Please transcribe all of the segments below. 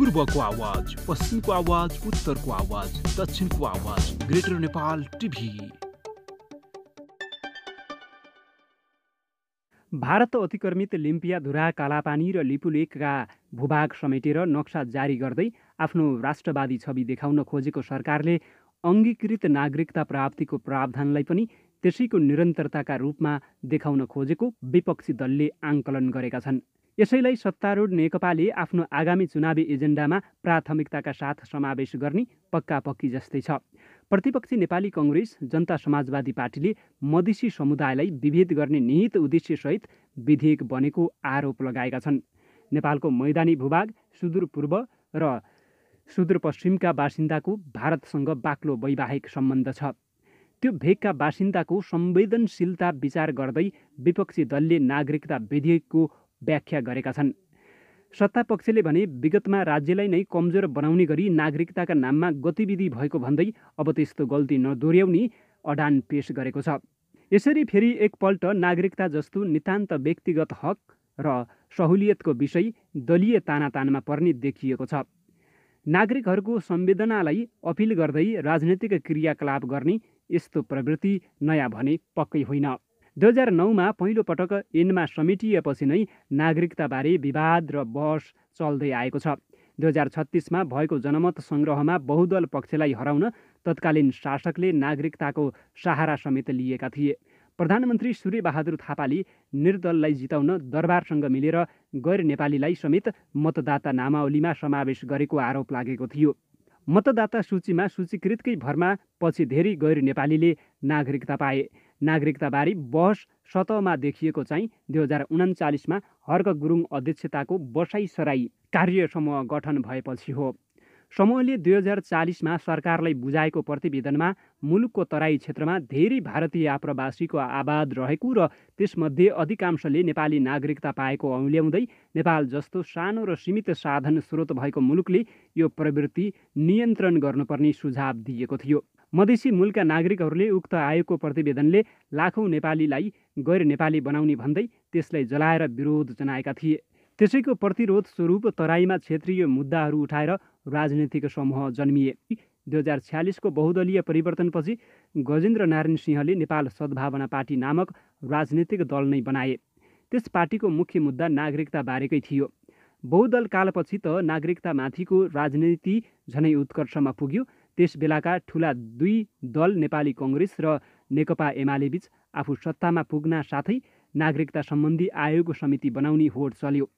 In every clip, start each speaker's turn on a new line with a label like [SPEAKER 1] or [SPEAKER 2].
[SPEAKER 1] पूर्वको आवाज, पश्चिमको आवाज, उत्तरको आवाज, दक्षिणको आवाज, ग्रेटर नेपाल टिभी।
[SPEAKER 2] भारत अतिक्रमित लिम्पियाधुरा, कालापानी र लिपुलेखका भूभाग समेटेर नक्सा जारी गर्दै आफ्नो राष्ट्रवादी छवि देखाउन खोजेको सरकारले अङ्गीकृत नागरिकता प्राप्तिको प्रावधानलाई पनि त्यसैको निरन्तरताका रूपमा देखाउन खोजेको विपक्षी दलले आङ्कलन गरेका छन्। यसैलाई सत्तारूढ नेकपाले आफ्नो आगामी चुनावी एजेन्डामा प्राथमिकताका साथ समावेश गर्ने पक्कापक्की जस्तै छ। प्रतिपक्षी नेपाली कङ्ग्रेस, जनता समाजवादी पार्टीले मधेसी समुदायलाई विभेद गर्ने निहित उद्देश्यसहित विधेयक बनेको आरोप लगाएका छन्। नेपालको मैदानी भूभाग, सुदूरपूर्व र सुदूरपश्चिमका बासिन्दाको भारतसँग बाक्लो वैवाहिक सम्बन्ध छ। त्यो भेगका बासिन्दाको संवेदनशीलता विचार गर्दै विपक्षी दलले नागरिकता विधेयकको व्याख्या गरेका छन्। सत्तापक्षले भने विगतमा राज्यलाई नै कमजोर बनाउने गरी नागरिकताका नाममा गतिविधि भएको भन्दै अब त्यस्तो गल्ती नदोर्याउने अडान पेश गरेको छ। यसरी फेरि एकपल्ट नागरिकता जस्तो नितान्त व्यक्तिगत हक र सहुलियतको विषय दलीय तानातानमा पर्ने देखिएको छ। नागरिकहरूको संवेदनालाई अपिल गर्दै राजनैतिक क्रियाकलाप गर्ने यस्तो प्रवृत्ति नयाँ भने पक्कै होइन। 2009मा पहिलो पटक ऐनमा समेटिएपछि नै नागरिकताबारे विवाद र बहस चल्दै आएको छ। 2036मा भएको जनमत सङ्ग्रहमा बहुदल पक्षलाई हराउन तत्कालीन शासकले नागरिकताको सहारा समेत लिएका थिए। प्रधानमन्त्री सूर्यबहादुर थापाले निर्दललाई जिताउन दरबारसँग मिलेर गैर नेपालीलाई समेत मतदाता नामावलीमा समावेश गरेको आरोप लागेको थियो। मतदाता सूचीमा सूचीकृतकै भरमा पछि धेरै गैर नेपालीले नागरिकता पाए। नागरिकताबारे बहस सतहमा देखिएको चाहिँ 2039मा हर्क गुरुङ अध्यक्षताको बसाई सराई कार्य समूह गठन भएपछि हो। समूहले 2040मा सरकारलाई बुझाएको प्रतिवेदनमा मुलुकको तराई क्षेत्रमा धेरै भारतीय आप्रवासीको आबाद रहेको र त्यसमध्ये अधिकांशले नेपाली नागरिकता पाएको औल्याउँदै नेपाल जस्तो सानो र सीमित साधन स्रोत भएको मुलुकले यो प्रवृत्ति नियन्त्रण गर्नुपर्ने सुझाव दिएको थियो। मधेसी मूलका नागरिकहरूले उक्त आयोगको प्रतिवेदनले लाखौँ नेपालीलाई गैर नेपाली बनाउने भन्दै त्यसलाई जलाएर विरोध जनाएका थिए। त्यसैको प्रतिरोध स्वरूप तराईमा क्षेत्रीय मुद्दाहरू उठाएर राजनीतिक समूह जन्मिए। 2046को बहुदलीय परिवर्तनपछि गजेन्द्र नारायण सिंहले नेपाल सद्भावना पार्टी नामक राजनीतिक दल नै बनाए। त्यस पार्टीको मुख्य मुद्दा नागरिकता बारेकै थियो। बहुदल कालपछि त नागरिकतामाथिको राजनीति झनै उत्कर्षमा पुग्यो। त्यस बेलाका ठुला दुई दल नेपाली कङ्ग्रेस र नेकपा एमाले बीच आफू सत्तामा पुग्न साथै नागरिकता सम्बन्धी आयोग समिति बनाउने होड चल्यो।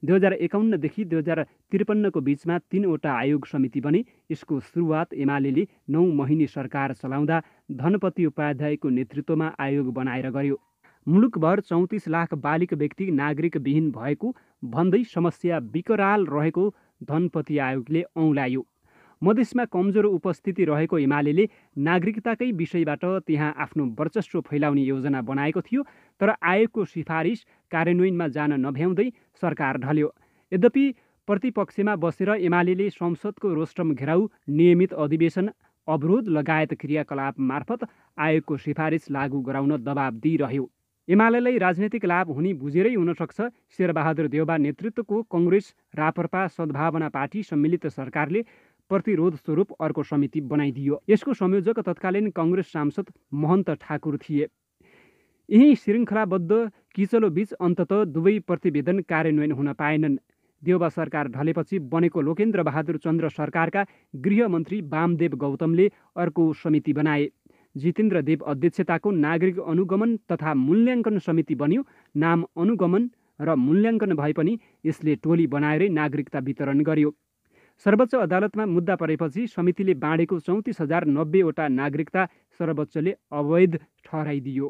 [SPEAKER 2] 2051देखि 2053को बीचमा 3वटा आयोग समिति बने। यसको सुरुवात एमाले 9 महिने सरकार चलाउँदा धनपति उपाध्यायको नेतृत्वमा आयोग बनाएर गर्यो। मुलुकभर 34 लाख बालिक व्यक्ति नागरिक विहीन भएको भन्दै समस्या विकराल रहेको धनपति आयोगले औँल्यायो। मधेसमा कमजोर उपस्थिति रहेको एमाले नागरिकताकै विषयबाट त्यहाँ आफ्नो वर्चस्व फैलाउने योजना बनाएको थियो। तर आयोगको सिफारिस कार्यान्वयनमा जान नभ्याउँदै सरकार ढल्यो। यद्यपि प्रतिपक्षमा बसेर एमाले संसदको रोस्टम घेराउ, नियमित अधिवेशन, अवरोध लगायत क्रियाकलाप मार्फत आयोगको सिफारिस लागू गराउन दबाब दिइरह्यो। एमालेलाई राजनीतिक लाभ हुने बुझेरै हुनसक्छ शेरबहादुर देउबा नेतृत्वको कङ्ग्रेस, राप्रपा, सद्भावना पार्टी सम्मिलित सरकारले प्रतिरोध स्वरूप अर्को समिति बनाइदियो। यसको संयोजक तत्कालीन कङ्ग्रेस सांसद महन्त ठाकुर थिए। यही श्रृङ्खलाबद्ध किचलोबीच अन्ततः दुवै प्रतिवेदन कार्यान्वयन हुन पाएनन्। देउबा सरकार ढलेपछि बनेको लोकेन्द्र बहादुर चन्द्र सरकारका गृहमन्त्री वामदेव गौतमले अर्को समिति बनाए। जितेन्द्र देव अध्यक्षताको नागरिक अनुगमन तथा मूल्याङ्कन समिति बन्यो। नाम अनुगमन र मूल्याङ्कन भए पनि यसले टोली बनाएरै नागरिकता वितरण गर्यो। सर्वोच्च अदालतमा मुद्दा परेपछि समितिले बाँडेको 34,090वटा नागरिकता सर्वोच्चले अवैध ठहराइदियो।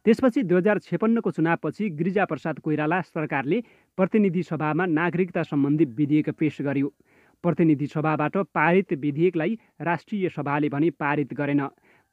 [SPEAKER 2] त्यसपछि 2056को चुनावपछि गिरिजाप्रसाद कोइराला सरकारले प्रतिनिधि सभामा नागरिकता सम्बन्धी विधेयक पेश गर्यो। प्रतिनिधि सभाबाट पारित विधेयकलाई राष्ट्रिय सभाले भने पारित गरेन।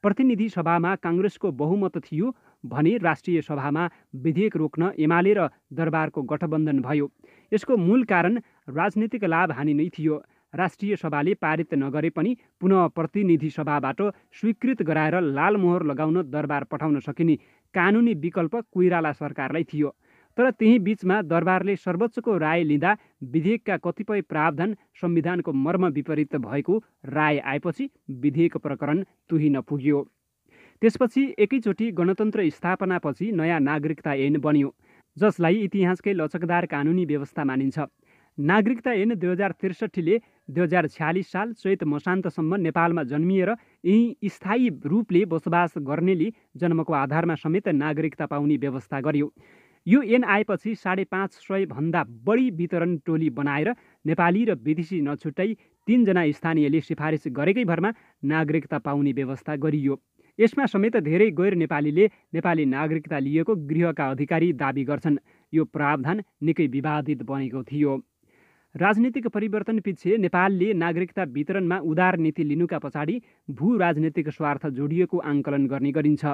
[SPEAKER 2] प्रतिनिधि सभामा काङ्ग्रेसको बहुमत थियो भने राष्ट्रिय सभामा विधेयक रोक्न एमाले र दरबारको गठबन्धन भयो। यसको मूल कारण राजनीतिक लाभ हानि नै थियो। राष्ट्रिय सभाले पारित नगरे पनि पुनः प्रतिनिधि सभाबाट स्वीकृत गराएर लालमोहर लगाउन दरबार पठाउन सकिने कानुनी विकल्प कोइराला सरकारलाई थियो। तर त्यही बीचमा दरबारले सर्वोच्चको राय लिँदा विधेयकका कतिपय प्रावधान संविधानको मर्म विपरीत भएको राय आएपछि विधेयक प्रकरण तुहिन पुग्यो। त्यसपछि एकैचोटि गणतन्त्र स्थापनापछि नयाँ नागरिकता ऐन बन्यो, जसलाई इतिहासकै लचकदार कानुनी व्यवस्था मानिन्छ। नागरिकता ऐन 2063ले 2046 साल चैत मसान्तसम्म नेपालमा जन्मिएर यही स्थायी रूपले बसोबास गर्नेले जन्मको आधारमा समेत नागरिकता पाउने व्यवस्था गर्यो। यो ऐन आएपछि 550 भन्दा बढी वितरण टोली बनाएर नेपाली र विदेशी नछुट्याई 3 जना स्थानीयले सिफारिस गरेकै भरमा नागरिकता पाउने व्यवस्था गरियो। यसमा समेत धेरै गैर नेपालीले नेपाली नागरिकता लिएको गृहका अधिकारी दाबी गर्छन्। यो प्रावधान निकै विवादित बनेको थियो। राजनीतिक परिवर्तन पछि नेपालले नागरिकता वितरणमा उदार नीति लिनुका पछाडि भू राजनीतिक स्वार्थ जोडिएको आङ्कलन गर्ने गरिन्छ।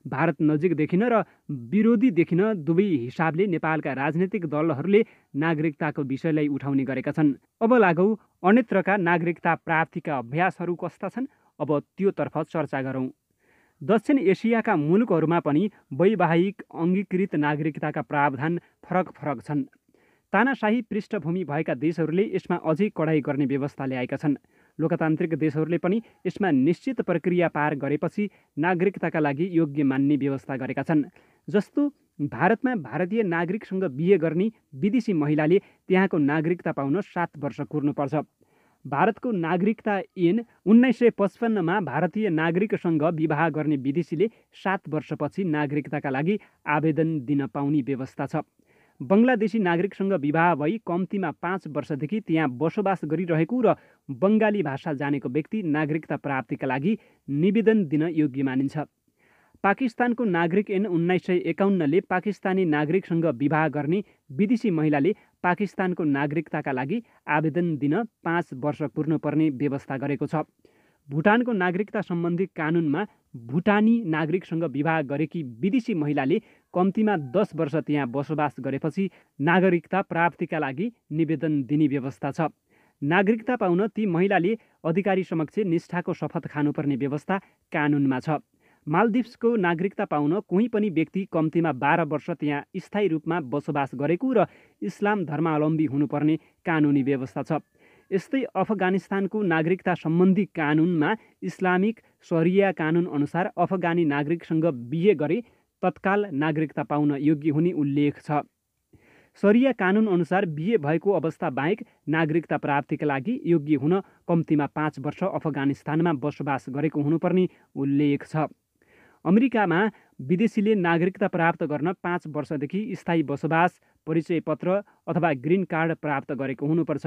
[SPEAKER 2] भारत नजिक देखिन र विरोधी देखिन दुवै हिसाबले नेपालका राजनीतिक दलहरूले नागरिकताको विषयलाई उठाउने गरेका छन्। अब लागौ अन्यत्रका नागरिकता प्राप्तिका अभ्यासहरू कस्ता छन्, अब त्योतर्फ चर्चा गरौँ। दक्षिण एसियाका मुलुकहरूमा पनि वैवाहिक अङ्गीकृत नागरिकताका प्रावधान फरक छन्। तानाशाही पृष्ठभूमि भएका देशहरूले यसमा अझै कडाइ गर्ने व्यवस्था ल्याएका छन्। लोकतान्त्रिक देशहरूले पनि यसमा निश्चित प्रक्रिया पार गरेपछि नागरिकताका लागि योग्य मान्ने व्यवस्था गरेका छन्। जस्तो भारतमा भारतीय नागरिकसँग बिहे गर्ने विदेशी महिलाले त्यहाँको नागरिकता पाउन 7 वर्ष कुर्नुपर्छ। भारतको नागरिकता ऐन 1955मा भारतीय नागरिकसँग विवाह गर्ने विदेशीले 7 वर्षपछि नागरिकताका लागि आवेदन दिन पाउने व्यवस्था छ। बङ्गलादेशी नागरिकसँग विवाह भई कम्तीमा 5 वर्षदेखि त्यहाँ बसोबास गरिरहेको र बङ्गाली भाषा जानेको व्यक्ति नागरिकता प्राप्तिका लागि निवेदन दिन योग्य मानिन्छ। पाकिस्तानको नागरिक ऐन 1951ले पाकिस्तानी नागरिकसँग विवाह गर्ने विदेशी महिलाले पाकिस्तानको नागरिकताका लागि आवेदन दिन 5 वर्ष पुर्नुपर्ने व्यवस्था गरेको छ। भुटानको नागरिकता सम्बन्धी कानुनमा भुटानी नागरिकसँग विवाह गरेकी विदेशी महिलाले कम्तीमा 10 वर्ष त्यहाँ बसोबास गरेपछि नागरिकता प्राप्तिका लागि निवेदन दिने व्यवस्था छ। नागरिकता पाउन ती महिलाले अधिकारी समक्ष निष्ठाको शपथ खानुपर्ने व्यवस्था कानुनमा छ। मालदिप्सको नागरिकता पाउन कोही पनि व्यक्ति कम्तीमा 12 वर्ष त्यहाँ स्थायी रूपमा बसोबास गरेको र इस्लाम धर्मावलम्बी हुनुपर्ने कानुनी व्यवस्था छ। यस्तै अफगानिस्तानको नागरिकता सम्बन्धी कानुनमा इस्लामिक शरिया कानुन अनुसार अफगानी नागरिकसँग बिहे गरे तत्काल नागरिकता पाउन योग्य हुने उल्लेख छ। शरिया कानुन अनुसार बिहे भएको अवस्था बाहेक नागरिकता प्राप्तिका लागि योग्य हुन कम्तीमा 5 वर्ष अफगानिस्तानमा बसोबास गरेको हुनुपर्ने उल्लेख छ। अमेरिकामा विदेशीले नागरिकता प्राप्त गर्न 5 वर्षदेखि स्थायी बसोबास, परिचय पत्र अथवा ग्रिन कार्ड प्राप्त गरेको हुनुपर्छ।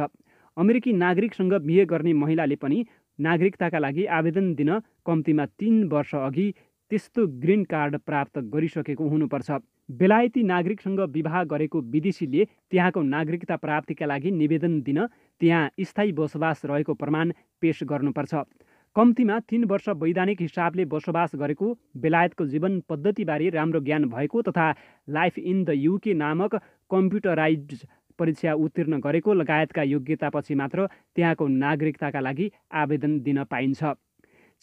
[SPEAKER 2] अमेरिकी नागरिकसँग बिहे गर्ने महिलाले पनि नागरिकताका लागि आवेदन दिन कम्तीमा 3 वर्ष अघि त्यस्तो ग्रिन कार्ड प्राप्त गरिसकेको हुनुपर्छ। बेलायती नागरिकसँग विवाह गरेको विदेशीले त्यहाँको नागरिकता प्राप्तिका लागि निवेदन दिन त्यहाँ स्थायी बसोबास रहेको प्रमाण पेश गर्नुपर्छ। कम्तीमा 3 वर्ष वैधानिक हिसाबले बसोबास गरेको, बेलायतको जीवन पद्धतिबारे राम्रो ज्ञान भएको तथा लाइफ इन द युके नामक कम्प्युटराइज्ड परीक्षा उत्तीर्ण गरेको लगायतका योग्यतापछि मात्र त्यहाँको नागरिकताका लागि आवेदन दिन पाइन्छ।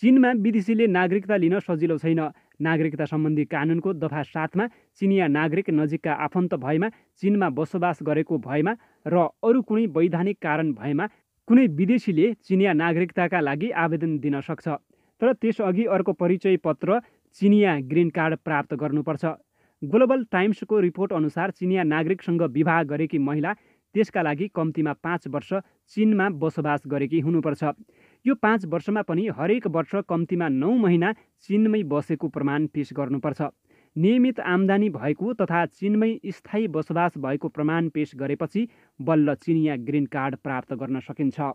[SPEAKER 2] चीनमा विदेशीले नागरिकता लिन सजिलो छैन। नागरिकता सम्बन्धी कानुनको दफा 7मा चिनिया नागरिक नजिकका आफन्त भएमा, चीनमा बसोबास गरेको भएमा र अरू कुनै वैधानिक कारण भएमा कुनै विदेशीले चिनिया नागरिकताका लागि आवेदन दिन सक्छ। तर त्यसअघि अर्को परिचय पत्र, चिनिया ग्रिन कार्ड प्राप्त गर्नुपर्छ। ग्लोबल टाइम्सको रिपोर्ट अनुसार चिनिया नागरिकसँग विवाह गरेकी महिला त्यसका लागि कम्तीमा 5 वर्ष चीनमा बसोबास गरेकी हुनुपर्छ। यो 5 वर्षमा पनि हरेक वर्ष कम्तीमा 9 महिना चीनमै बसेको प्रमाण पेश गर्नुपर्छ। नियमित आम्दानी भएको तथा चीनमै स्थायी बसोबास भएको प्रमाण पेश गरेपछि बल्ल चिनिया ग्रिन कार्ड प्राप्त गर्न सकिन्छ।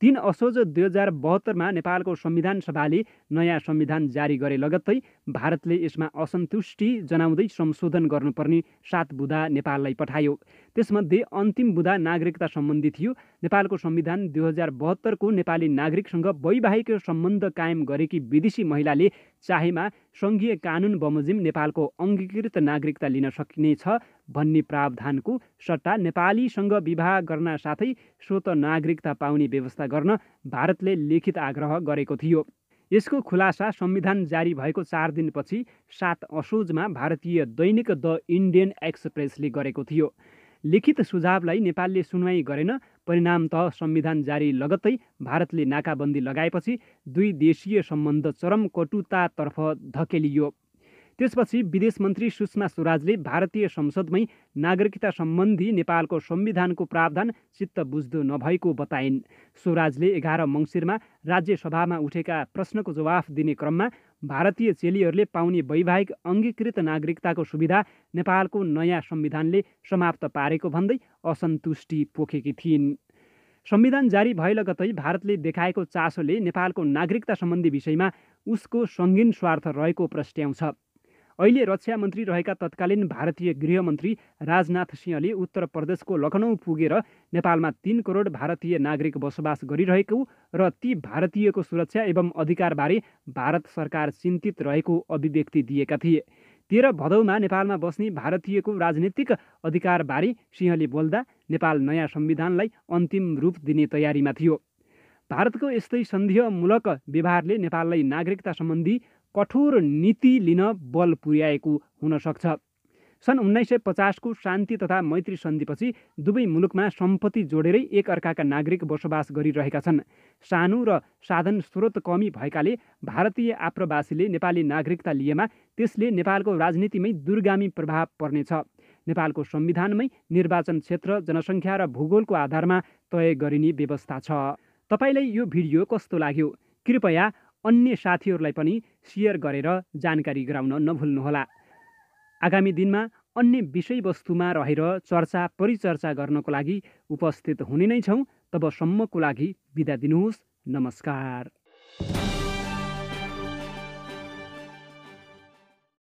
[SPEAKER 2] 3 असोज 2072मा नेपालको संविधान सभाले नयाँ संविधान जारी गरे लगत्तै भारतले यसमा असन्तुष्टि जनाउँदै संशोधन गर्नुपर्ने 7 बुँदा नेपाललाई पठायो। त्यसमध्ये अन्तिम बुँदा नागरिकता सम्बन्धी थियो। नेपालको संविधान 2072को नेपाली नागरिकसँग वैवाहिक सम्बन्ध कायम गरेकी विदेशी महिलाले चाहेमा सङ्घीय कानुन बमोजिम नेपालको अङ्गीकृत नागरिकता लिन सकिनेछ भन्ने प्रावधानको सट्टा नेपालीसँग विवाह गर्न साथै स्वत नागरिकता पाउने व्यवस्था गर्न भारतले लिखित आग्रह गरेको थियो। यसको खुलासा संविधान जारी भएको 4 दिनपछि 7 असोजमा भारतीय दैनिक द इन्डियन एक्सप्रेसले गरेको थियो। लिखित सुझावलाई नेपालले सुनवाई गरेन। परिणामतः संविधान जारी लगत्तै भारतले नाकाबन्दी लगाएपछि दुई देशीय सम्बन्ध चरम कटुतातर्फ धकेलियो। त्यसपछि विदेश मन्त्री सुषमा स्वराजले भारतीय संसदमै नागरिकता सम्बन्धी नेपालको संविधानको प्रावधान चित्त बुझ्दो नभएको बताइन्। स्वराजले 11 मङ्सिरमा राज्यसभामा उठेका प्रश्नको जवाफ दिने क्रममा भारतीय चेलीहरूले पाउने वैवाहिक अङ्गीकृत नागरिकताको सुविधा नेपालको नयाँ संविधानले समाप्त पारेको भन्दै असन्तुष्टि पोखेकी थिइन्। संविधान जारी भए लगतै भारतले देखाएको चासोले नेपालको नागरिकता सम्बन्धी विषयमा उसको सङ्गीन स्वार्थ रहेको प्रस्ट्याउँछ। अहिले रक्षा मन्त्री रहेका तत्कालीन भारतीय गृहमन्त्री राजनाथ सिंहले उत्तर प्रदेशको लखनऊ पुगेर नेपालमा 3 करोड भारतीय नागरिक बसोबास गरिरहेको र ती भारतीयको सुरक्षा एवं अधिकारबारे भारत सरकार चिन्तित रहेको अभिव्यक्ति दिएका थिए। 13 भदौमा नेपालमा बस्ने भारतीयको राजनीतिक अधिकारबारे सिंहले बोल्दा नेपाल नयाँ संविधानलाई अन्तिम रूप दिने तयारीमा थियो। भारतको यस्तै सन्देहमूलक व्यवहारले नेपाललाई नागरिकता सम्बन्धी कठोर नीति लिन बल पुर्याएको हुन सक्छ। सन् 1950 को शान्ति तथा मैत्री सन्धिपछि दुवै मुलुकमा सम्पत्ति जोडेरै एक अर्काका नागरिक बसोबास गरिरहेका छन्। सानो र साधन स्रोत कमी भएकाले भारतीय आप्रवासीले नेपाली नागरिकता लिएमा त्यसले नेपालको राजनीतिमै दूरगामी प्रभाव पर्नेछ। नेपालको संविधानमै निर्वाचन क्षेत्र, जनसङ्ख्या र भूगोलको आधारमा तय गरिने व्यवस्था छ। तपाईलाई यो भिडियो कस्तो लाग्यो? कृपया अन्य साथीहरूलाई पनि सेयर गरेर जानकारी गराउन नभुल्नुहोला। आगामी दिनमा अन्य विषयवस्तुमा रहेर चर्चा परिचर्चा गर्नको लागि उपस्थित हुने नै छौँ। तबसम्मको लागि बिदा दिनुहोस्। नमस्कार।